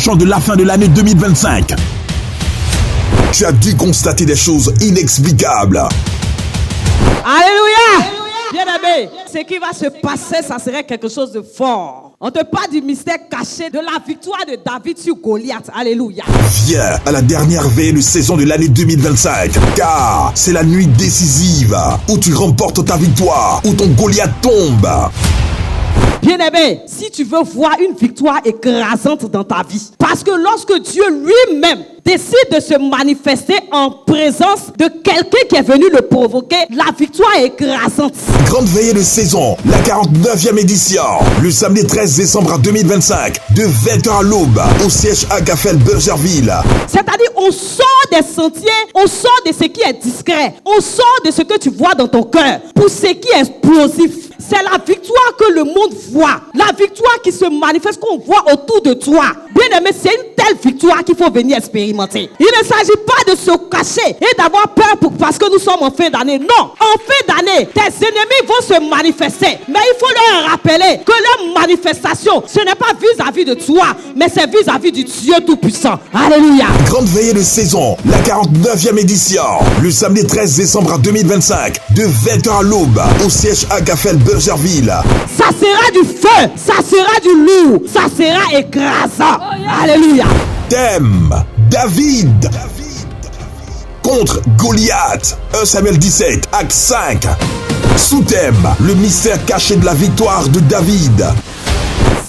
approchant de la fin de l'année 2025. Tu as dû constater des choses inexplicables. Alléluia! Bien-aimé, ce qui va se passer, ça serait quelque chose de fort. On te parle du mystère caché de la victoire de David sur Goliath. Alléluia. Viens à la dernière veille de saison de l'année 2025, car c'est la nuit décisive où tu remportes ta victoire, où ton Goliath tombe. Bien-aimé, si tu veux voir une victoire écrasante dans ta vie, parce que lorsque Dieu lui-même décide de se manifester en présence de quelqu'un qui est venu le provoquer, la victoire est écrasante. Grande veillée de saison, la 49e édition, le samedi 13 décembre 2025, de 20h à l'aube, au siège Agafel Bergerville. C'est-à-dire, on sort des sentiers, on sort de ce qui est discret, on sort de ce que tu vois dans ton cœur, pour ce qui est explosif. C'est la victoire que le monde voit, la victoire qui se manifeste, qu'on voit autour de toi. Bien-aimé, c'est une telle victoire qu'il faut venir expérimenter. Il ne s'agit pas de se cacher et d'avoir peur parce que nous sommes en fin d'année. Non, en fin d'année, tes ennemis vont se manifester. Mais il faut leur rappeler que leur manifestation, ce n'est pas vis-à-vis de toi, mais c'est vis-à-vis du Dieu Tout-Puissant. Alléluia. Grande veillée de saison, la 49e édition, le samedi 13 décembre 2025, de 20h à l'aube, au siège Agafel Bergerville. Ça sera du feu, ça sera du lourd, ça sera écrasant. Alléluia. Thème, David contre Goliath. 1 Samuel 17, acte 5. Sous-thème, le mystère caché de la victoire de David.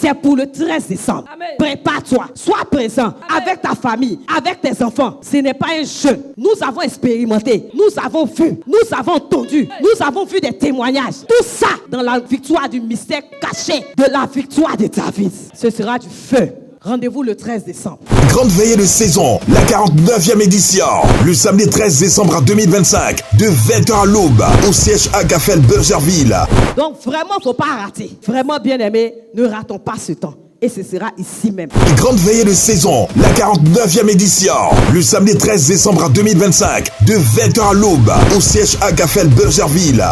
C'est pour le 13 décembre. Amen. Prépare-toi, sois présent. Amen. Avec ta famille, avec tes enfants. Ce n'est pas un jeu. Nous avons expérimenté, nous avons vu, nous avons entendu, nous avons vu des témoignages. Tout ça dans la victoire du mystère caché de la victoire de David. Ce sera du feu. Rendez-vous le 13 décembre. Grande veillée de saison, la 49e édition, le samedi 13 décembre 2025, de 20h à l'aube, au siège Agafel Bergerville. Donc vraiment, il ne faut pas rater. Vraiment, bien aimé, ne ratons pas ce temps. Et ce sera ici même. Grande veillée de saison, la 49e édition, le samedi 13 décembre 2025, de 20h à l'aube, au siège Agafel Bergerville.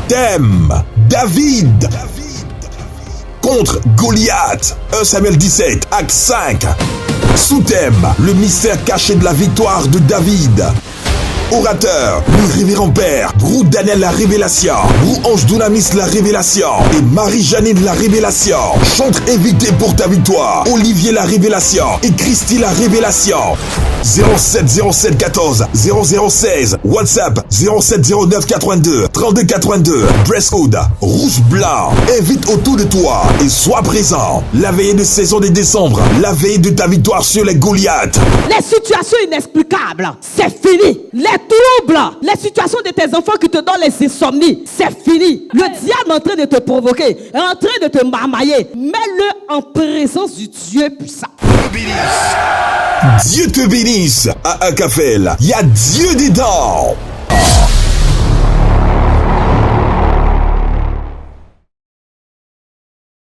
Thème, David contre Goliath. 1 Samuel 17, acte 5. Sous-thème, le mystère caché de la victoire de David. Orateur, le révérend père, Brou Daniel la révélation, Brou Ange Dounamis la révélation et Marie-Janine la révélation. Chantre invité pour ta victoire, Olivier la révélation et Christy la révélation. 07 07 14 0016, WhatsApp 07 09 82 32 82, Dress Code rouge blanc. Invite autour de toi et sois présent. La veillée de saison de décembre, la veillée de ta victoire sur les Goliaths. Les situations inexplicables, c'est fini. Les troubles, les situations de tes enfants qui te donnent les insomnies, c'est fini. Le diable est en train de te provoquer, est en train de te marmailler. Mets-le en présence du Dieu puissant. Dieu te bénisse. À Agafel, il y a Dieu dedans.